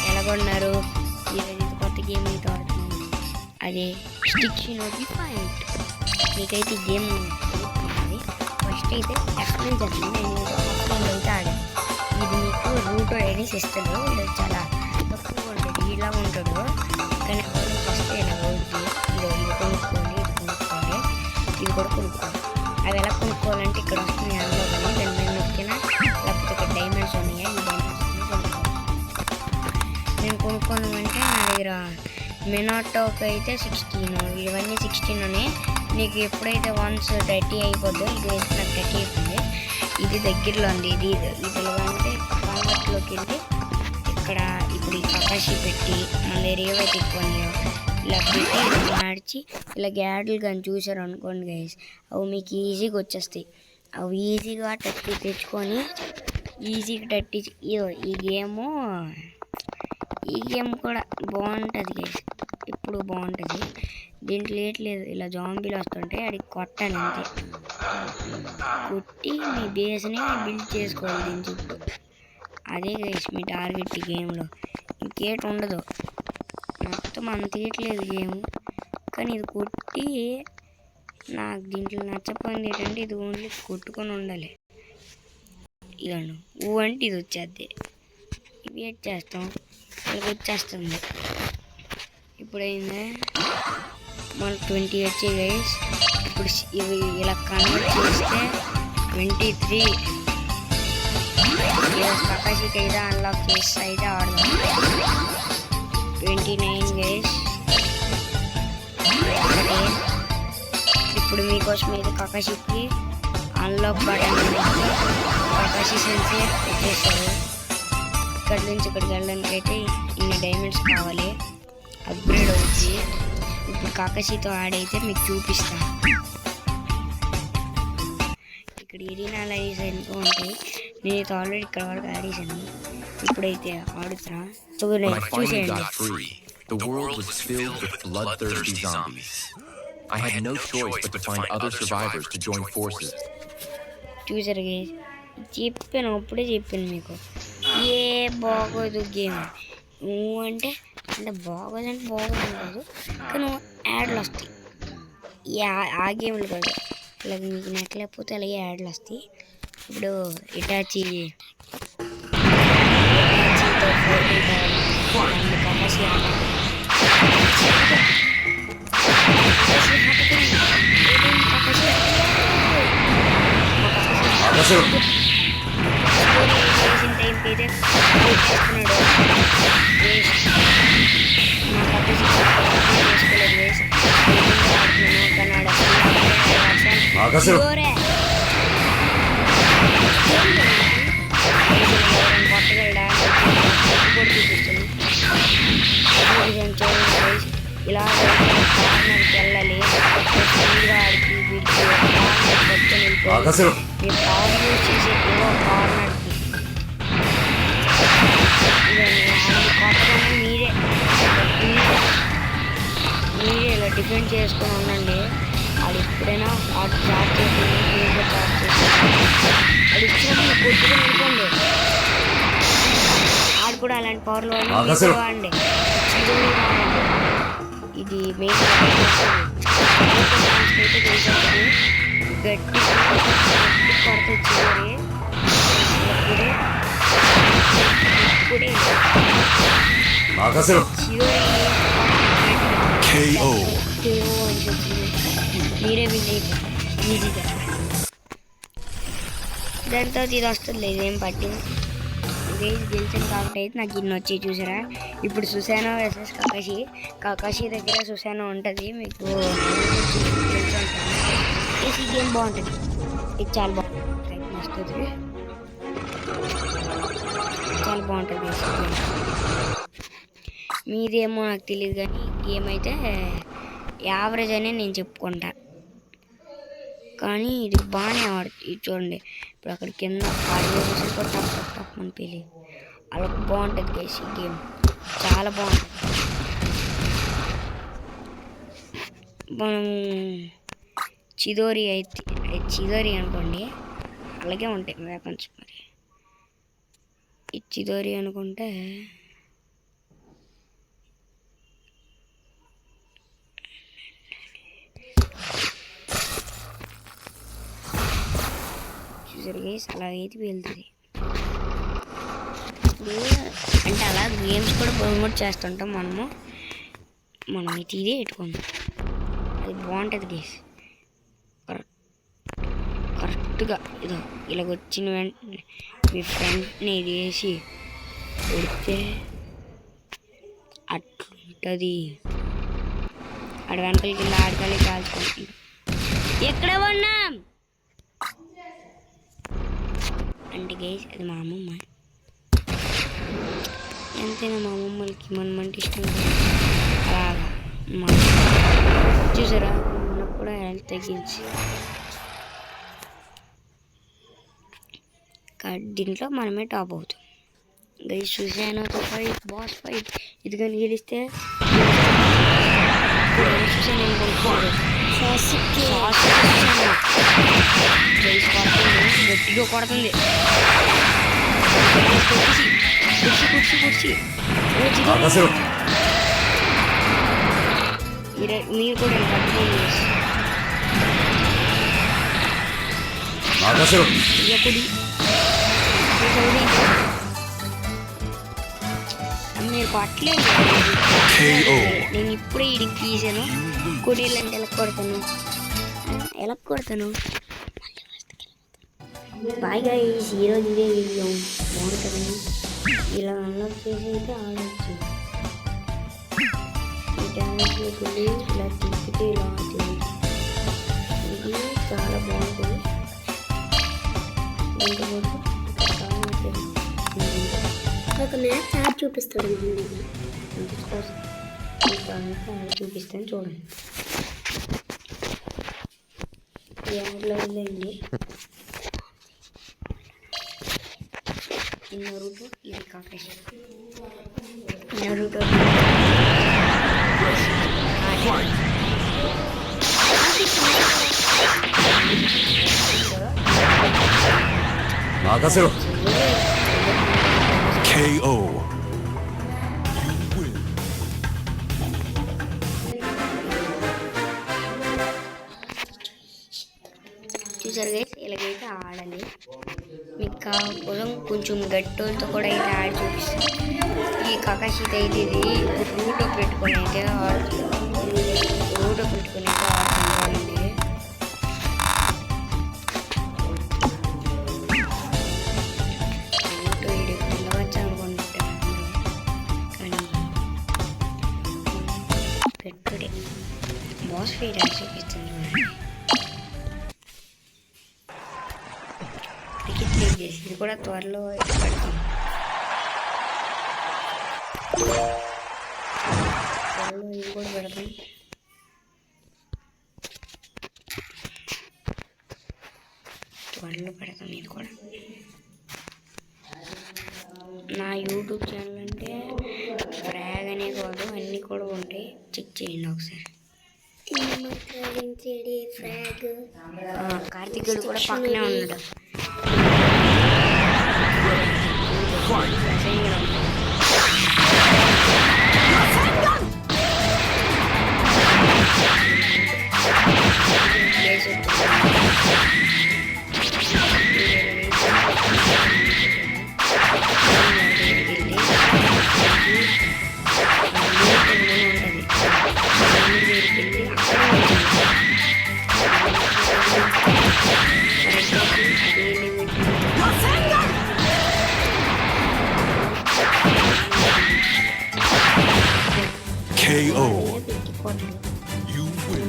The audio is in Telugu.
ఎలాగొన్నారు ఈరోజు కొత్త గేమ్ అయితే ఆడుతున్నాను. అదే స్టిక్ షినోబి పాయింట్. మీకైతే ఈ గేమ్ ఫస్ట్ అయితే ఎక్స్ప్లెయిన్ చేస్తాను. నేను ఆఫ్లైన్లో అయితే ఆడాను. ఇది మీకు రూట్ ఐడీస్ ఇస్తాడు. ఇది చాలా తక్కువగా ఉంటుంది, ఇలా ఉంటాడు. కానీ ఫస్ట్ ఇలా రోడ్కి ఇది కొనుక్కోండి, ఇది కూడా కొనుక్కోండి. అవి ఎలా కొనుక్కోవాలంటే ఇక్కడ వస్తుంది అందులో, కానీ దాని మీద నొక్కినా లేకపోతే ఇక్కడ డైమండ్స్ ఉన్నాయి. ఈ డైమండ్స్ కొనుక్కోవాలి. నేను కొనుక్కోమంటే నా దగ్గర మినాటోకి అయితే 16, ఇవన్నీ 16 ఉన్నాయి. నీకు ఎప్పుడైతే వన్స్ 30 అయిపోద్దో, ఇది అయితే నాకు 30 అయిపోయింది. ఇది దగ్గరలో ఉంది. ఇది అంటే కాంబట్లోకి వెళ్ళి ఇక్కడ ఇప్పుడు ఈ కకాషి పెట్టి మళ్ళీ ఏవైతే ఎక్కువ ఉన్నాయో ఇలా పెట్టి మార్చి ఇలా గ్యాడ్లు కానీ చూసారు అనుకోండి గైస్, అవి మీకు ఈజీగా వచ్చేస్తాయి. అవి ఈజీగా తెచ్చుకొని ఈజీగా ఈ గేమ్ కూడా బాగుంటుంది గైస్, ఇప్పుడు బాగుంటుంది. దీంట్లో లేదు, ఇలా జాంబీలు వస్తుంటాయి, అడిగి కొట్టాలి అంతే. కొట్టి మీ బేస్ని బిల్డ్ చేసుకోవాలి దీని చుట్టూ. అదే గైస్ మీ టార్గెట్ ఈ గేమ్లో. ఇంకేటి ఉండదు, మొత్తం అంత ఏట్లేదు గేమ్. కానీ ఇది కొట్టి నాకు దీంట్లో నచ్చపోయింది ఏంటంటే ఇది ఓన్లీ కొట్టుకొని ఉండాలి. ఇలాను అంటే ఇది వచ్చేద్ది, ఇవి ఏడ్ చేస్తాం, ఇది వచ్చేస్తుంది. ఇప్పుడైందే మనకు 20 వచ్చాయి గైస్. ఇప్పుడు ఇవి ఇలా కన్వర్ట్ చేస్తే 23 కకాషికి అయితే అన్లాక్ చేస్తే అయితే ఆడదాం. 29 గైస్. ఇప్పుడు మీకోసం అయితే కకాషికి అన్లాక్ బటన్ కకాషి సెన్సే వచ్చేస్తారు. ఇక్కడ నుంచి ఇక్కడికి వెళ్ళడానికి అయితే ఇన్ని డైమండ్స్ కావాలి, అప్గ్రేడ్ అవుతుంది. ఇప్పుడు కాకాషితో ఆడైతే మీకు చూపిస్తా. ఇక్కడ ఎరీనా లైవ్స్ ఎంతో ఉంటాయి. నేనైతే ఆల్రెడీ ఇక్కడ వరకు ఆడేసాను. ఇప్పుడైతే ఆడుతున్నా, చూసేయండి. The world was filled with bloodthirsty zombies. I had no choice but to find other survivors to join forces. చూసారు గైస్, చెప్పాను అప్పుడే చెప్పాను మీకు, ఏ బాగోదు గేమ్. అంటే బాగోదంటే బాగోదు కాదు, కానీ యాడ్లు వస్తాయి. ఆ గేమ్లు కాదు, ఇలాగ మీకు నెక్కలేకపోతే అలాగే యాడ్లు వస్తాయి. ఇప్పుడు ఇటాచీతో ఇలా కార్నర్కి వెళ్ళాలి. మీరు పవర్ యూజ్ చేసే ఏవో కార్నర్కి కొట్టగానే మీరే ఇలా డిఫెండ్ చేసుకొని ఉండండి. అది ఎప్పుడైనా ఆడు చార్జ్ చేస్తుంది, మీరు చార్జ్ చేస్తుంది. అది ఇచ్చినప్పుడు కొట్టుకుని వెళ్ళిపోండి. ఆడు కూడా అలాంటి పవర్లో వాడండి. ఇది మెయిన్ అయితే చేసేది గట్టి కొరత చివరి ఇప్పుడే అని చెప్తుంది. మీరే విని ఈజీగా దాంతో ఇది వస్తుంది. ఇదేం పట్టింది గెలిచాను కాబట్టి అయితే నాకు ఇన్ని వచ్చి చూసారా. ఇప్పుడు సుశానా వర్సెస్ కాకాషి దగ్గర సుశానా ఉంటుంది, మీకు తెలిసి ఉంటుంది. ఈ గేమ్ బాగుంటుంది, ఇది చాలా బాగుంటుంది, వస్తుంది చాలా బాగుంటుంది. మీదేమో నాకు తెలియదు, కానీ గేమ్ అయితే యావరేజ్ అని నేను చెప్పుకుంటా. కానీ ఇది బాగానే ఆడుతుంది. ఇది చూడండి, ఇప్పుడు అక్కడ కింద తప్పని పెళ్ళి అలా బాగుంటుంది గైస్. ఈ గేమ్ చాలా బాగుంటుంది. మనం చిదోరి అనుకోండి, అలాగే ఉంటాయి వెపన్స్. మరి ఇచ్చిదోరి అనుకుంటే చూసారు గైస్ అలాగైతే వెళ్తుంది. అంటే అలా గేమ్స్ కూడా ప్రమోట్ చేస్తుంటాం మనం ఇదే పెట్టుకుందాం, అది బాగుంటుంది గేస్. కరెక్ట్గా ఇదో ఇలాగ వచ్చిన వెంటనే మీ ఫ్రెండ్ని ఇది వేసి కొడితే అట్లుంటుంది. ఆడ వెనకల కింద ఆడకాలి కాల్చుకుంటుంది. ఎక్కడ ఉన్నాం అంటే గేస్ అది మా అమ్మమ్మ. ఎంతైనా మా అమ్మమ్మలకి మనమంటే ఇష్టం అలాగా మా చూసారా మనకు కూడా హెల్త్ తగ్గించి. దీంట్లో మనమే టాప్ అవుతాం గైస్. చూసాను ఫైట్, బాస్ ఫైట్. ఇది కానీ గెలిస్తే గట్టిగా కొడుతుంది. కుర్చీ మీరు కూడా కట్టుకోండి. మీరు కొట్టలేదు, నేను ఇప్పుడే ఇడికి తీసాను. కొడీలు అంటే ఎలా కొడతాను. బాయ్ గైస్, ఈరోజు ఇదే వీడియో బాగుంటుంది. ఇలా అన్లాక్ చేసి అయితే ఆడవచ్చు. ఈ డ్యామేజ్లో కొద్ది ఇలా తిప్పితే ఇలా చేయాలి. ఇది చాలా బాగుంటుంది. ఒక మ్యాచ్ ఆడి చూపిస్తాడు, చూపిస్తాను చూడండి. యాడ్లో వెళ్ళండి. నరుటో ఇది కాకేష్ నరుటో KO. చూసారు గైస్, ఇలాగైతే ఆడాలి. మీకు కాకపోతే కొంచెం గట్టోళ్ళతో కూడా అయితే ఆడి చూపిస్తాను. ఈ కాకాషీత అయితే ఇది రూటో పెట్టుకుని అయితే ఆడుతుందండి. రూటో ఇది పిల్లవచ్చు అనుకుంటాను, కానీ పెట్టుడే బాస్ ఫైట్ ఆడి చూపిస్తుంది. ఇది కూడా త్వరలో పెడతాం. ఇది కూడా పెడతాం. త్వరలో పెడతాం ఇది కూడా. నా యూట్యూబ్ ఛానల్ అంటే ఫ్రాగ్ అనే కాదు, అన్నీ కూడా ఉంటాయి, చెక్ చేయండి ఒకసారి. ఫ్రాగ్ కార్తీక్ గడు కూడా పక్కనే ఉన్నాడు. KO. You win.